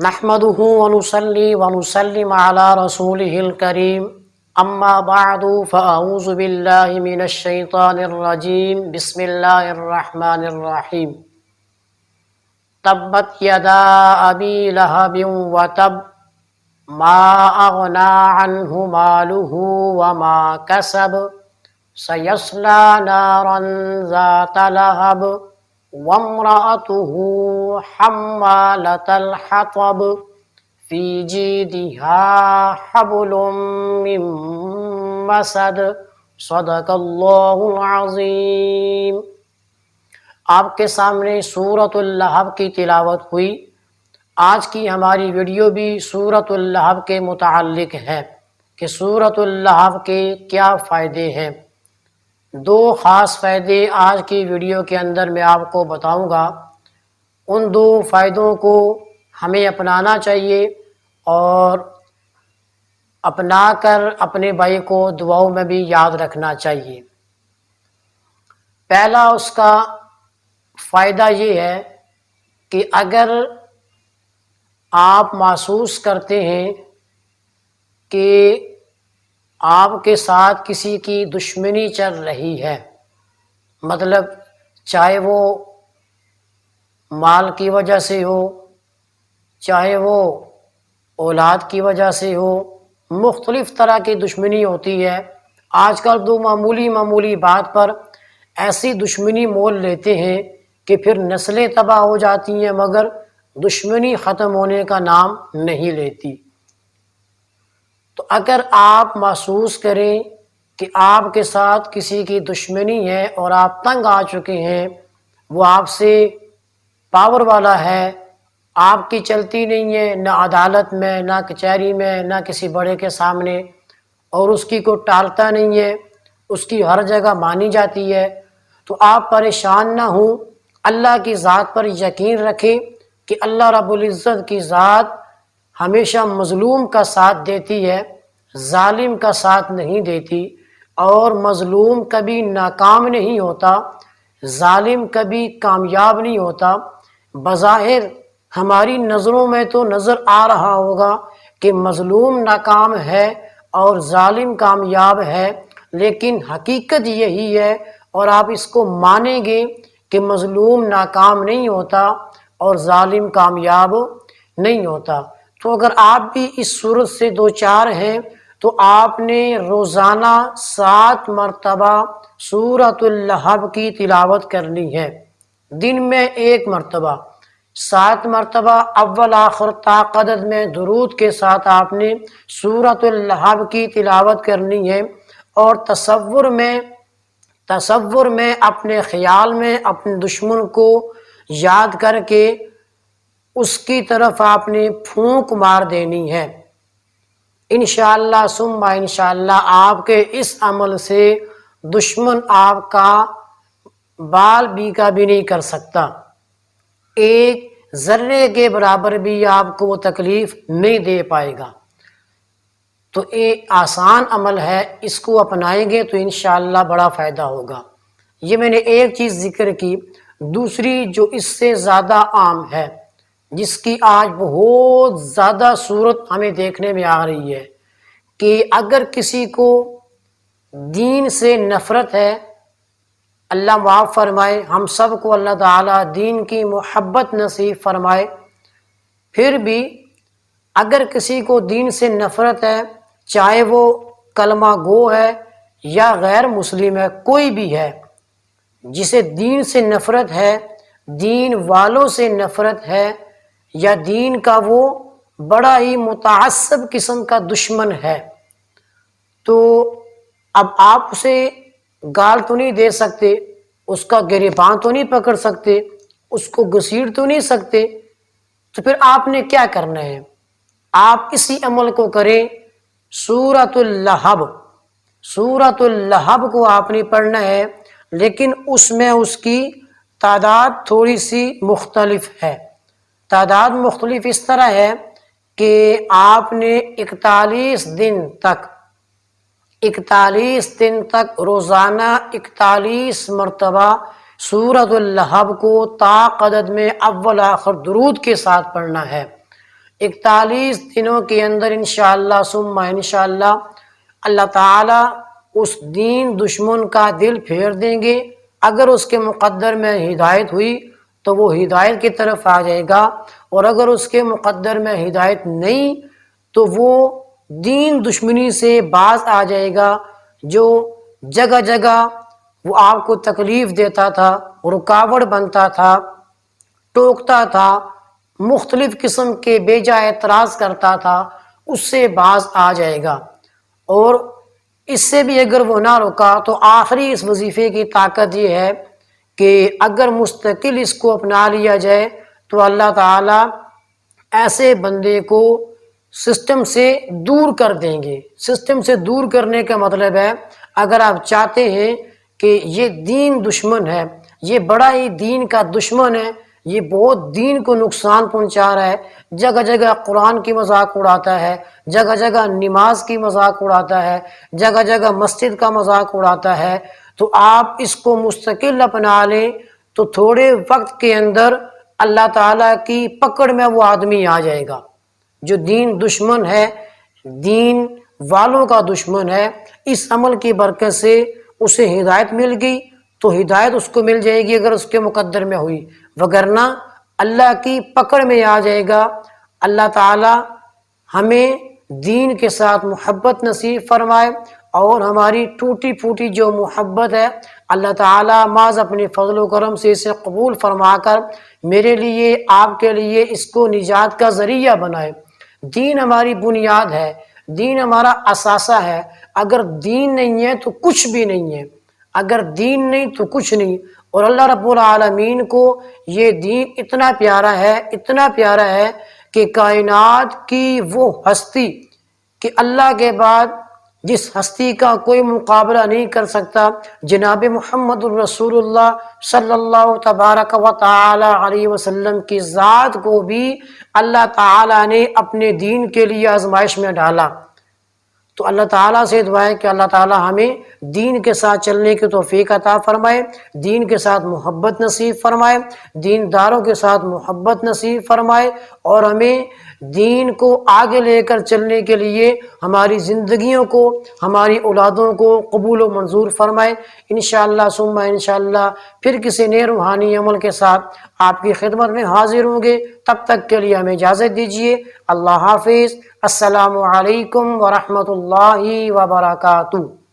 نحمده ونصلي ونسلم على رسوله الكريم اما بعد فاعوذ بالله من الشيطان الرجيم بسم الله الرحمن الرحيم تبت يدا ابي لهب وتب ما اغنى عنه ماله وما كسب سيصلى نارا ذات لهب وامرأته حمالة الحطب في جيدها حبل من مسد صدق اللہ العظیم۔ آپ کے سامنے سورۃ اللہب کی تلاوت ہوئی۔ آج کی ہماری ویڈیو بھی سورۃ اللہب کے متعلق ہے کہ سورۃ اللہب کے کیا فائدے ہیں۔ دو خاص فائدے آج کی ویڈیو کے اندر میں آپ کو بتاؤں گا۔ ان دو فائدوں کو ہمیں اپنانا چاہیے اور اپنا کر اپنے بھائی کو دعاؤں میں بھی یاد رکھنا چاہیے۔ پہلا اس کا فائدہ یہ ہے کہ اگر آپ محسوس کرتے ہیں کہ آپ کے ساتھ کسی کی دشمنی چل رہی ہے، مطلب چاہے وہ مال کی وجہ سے ہو، چاہے وہ اولاد کی وجہ سے ہو، مختلف طرح کی دشمنی ہوتی ہے۔ آج کل تو معمولی بات پر ایسی دشمنی مول لیتے ہیں کہ پھر نسلیں تباہ ہو جاتی ہیں مگر دشمنی ختم ہونے کا نام نہیں لیتی۔ تو اگر آپ محسوس کریں کہ آپ کے ساتھ کسی کی دشمنی ہے اور آپ تنگ آ چکے ہیں، وہ آپ سے پاور والا ہے، آپ کی چلتی نہیں ہے نہ عدالت میں، نہ کچہری میں، نہ کسی بڑے کے سامنے، اور اس کی کوئی ٹالتا نہیں ہے، اس کی ہر جگہ مانی جاتی ہے، تو آپ پریشان نہ ہوں، اللہ کی ذات پر یقین رکھیں کہ اللہ رب العزت کی ذات ہمیشہ مظلوم کا ساتھ دیتی ہے، ظالم کا ساتھ نہیں دیتی، اور مظلوم کبھی ناکام نہیں ہوتا، ظالم کبھی کامیاب نہیں ہوتا۔ بظاہر ہماری نظروں میں تو نظر آ رہا ہوگا کہ مظلوم ناکام ہے اور ظالم کامیاب ہے، لیکن حقیقت یہی ہے، اور آپ اس کو مانیں گے کہ مظلوم ناکام نہیں ہوتا اور ظالم کامیاب نہیں ہوتا۔ تو اگر آپ بھی اس صورت سے دوچار ہیں تو آپ نے روزانہ 7 مرتبہ سورۃ اللہب کی تلاوت کرنی ہے، دن میں 1 مرتبہ، 7 مرتبہ اول آخر تا عدد میں درود کے ساتھ آپ نے سورۃ اللہب کی تلاوت کرنی ہے، اور تصور میں اپنے خیال میں اپنے دشمن کو یاد کر کے اس کی طرف آپ نے پھونک مار دینی ہے۔ انشاءاللہ ثم انشاءاللہ آپ کے اس عمل سے دشمن آپ کا بال بیکا بھی نہیں کر سکتا، ایک ذرے کے برابر بھی آپ کو وہ تکلیف نہیں دے پائے گا۔ تو یہ آسان عمل ہے، اس کو اپنائیں گے تو انشاءاللہ بڑا فائدہ ہوگا۔ یہ میں نے ایک چیز ذکر کی۔ دوسری جو اس سے زیادہ عام ہے، جس کی آج بہت زیادہ صورت ہمیں دیکھنے میں آ رہی ہے، کہ اگر کسی کو دین سے نفرت ہے، اللہ معاف فرمائے، ہم سب کو اللہ تعالیٰ دین کی محبت نصیب فرمائے، پھر بھی اگر کسی کو دین سے نفرت ہے، چاہے وہ کلمہ گو ہے یا غیر مسلم ہے، کوئی بھی ہے، جسے دین سے نفرت ہے، دین والوں سے نفرت ہے، یا دین کا وہ بڑا ہی متعصب قسم کا دشمن ہے، تو اب آپ اسے گال تو نہیں دے سکتے، اس کا گریباں تو نہیں پکڑ سکتے، اس کو گھسیٹ تو نہیں سکتے، تو پھر آپ نے کیا کرنا ہے؟ آپ اسی عمل کو کریں، سورۃ اللہب، سورۃ اللہب کو آپ نے پڑھنا ہے، لیکن اس میں اس کی تعداد تھوڑی سی مختلف ہے۔ تعداد مختلف اس طرح ہے کہ آپ نے 41 دن تک روزانہ 41 مرتبہ سورۃ اللہب کو تا عدد میں اول آخر درود کے ساتھ پڑھنا ہے۔ 41 دنوں کے اندر انشاءاللہ ثم انشاءاللہ اللہ تعالیٰ اس دین دشمن کا دل پھیر دیں گے۔ اگر اس کے مقدر میں ہدایت ہوئی تو وہ ہدایت کی طرف آ جائے گا، اور اگر اس کے مقدر میں ہدایت نہیں تو وہ دین دشمنی سے باز آ جائے گا۔ جو جگہ جگہ وہ آپ کو تکلیف دیتا تھا، رکاوٹ بنتا تھا، ٹوکتا تھا، مختلف قسم کے بیجا اعتراض کرتا تھا، اس سے باز آ جائے گا۔ اور اس سے بھی اگر وہ نہ رکا تو آخری اس وظیفے کی طاقت یہ ہے کہ اگر مستقل اس کو اپنا لیا جائے تو اللہ تعالیٰ ایسے بندے کو سسٹم سے دور کر دیں گے۔ سسٹم سے دور کرنے کا مطلب ہے، اگر آپ چاہتے ہیں کہ یہ دین دشمن ہے، یہ بڑا ہی دین کا دشمن ہے، یہ بہت دین کو نقصان پہنچا رہا ہے، جگہ جگہ قرآن کی مذاق اڑاتا ہے، جگہ جگہ نماز کی مذاق اڑاتا ہے، جگہ جگہ مسجد کا مذاق اڑاتا ہے، تو آپ اس کو مستقل اپنا لیں تو تھوڑے وقت کے اندر اللہ تعالیٰ کی پکڑ میں وہ آدمی آ جائے گا۔ جو دین دشمن ہے، دین والوں کا دشمن ہے، اس عمل کی برکت سے اسے ہدایت مل گئی تو ہدایت اس کو مل جائے گی اگر اس کے مقدر میں ہوئی، وگرنہ اللہ کی پکڑ میں آ جائے گا۔ اللہ تعالی ہمیں دین کے ساتھ محبت نصیب فرمائے، اور ہماری ٹوٹی پھوٹی جو محبت ہے اللہ تعالیٰ محض اپنے فضل و کرم سے اسے قبول فرما کر میرے لیے، آپ کے لیے اس کو نجات کا ذریعہ بنائے۔ دین ہماری بنیاد ہے، دین ہمارا اثاثہ ہے۔ اگر دین نہیں ہے تو کچھ بھی نہیں ہے، اگر دین نہیں تو کچھ نہیں۔ اور اللہ رب العالمین کو یہ دین اتنا پیارا ہے، اتنا پیارا ہے کہ کائنات کی وہ ہستی کہ اللہ کے بعد جس ہستی کا کوئی مقابلہ نہیں کر سکتا، جناب محمد الرسول اللہ صلی اللہ تبارک و تعالی علیہ وسلم کی ذات کو بھی اللہ تعالیٰ نے اپنے دین کے لیے آزمائش میں ڈالا۔ تو اللہ تعالیٰ سے دعا ہے کہ اللہ تعالیٰ ہمیں دین کے ساتھ چلنے کی توفیق عطا فرمائے، دین کے ساتھ محبت نصیب فرمائے، دینداروں کے ساتھ محبت نصیب فرمائے، اور ہمیں دین کو آگے لے کر چلنے کے لیے ہماری زندگیوں کو، ہماری اولادوں کو قبول و منظور فرمائے۔ انشاءاللہ ثم انشاءاللہ پھر کسی نئے روحانی عمل کے ساتھ آپ کی خدمت میں حاضر ہوں گے۔ تب تک کے لیے ہمیں اجازت دیجیے۔ اللہ حافظ۔ السلام علیکم ورحمۃ اللہ وبرکاتہ۔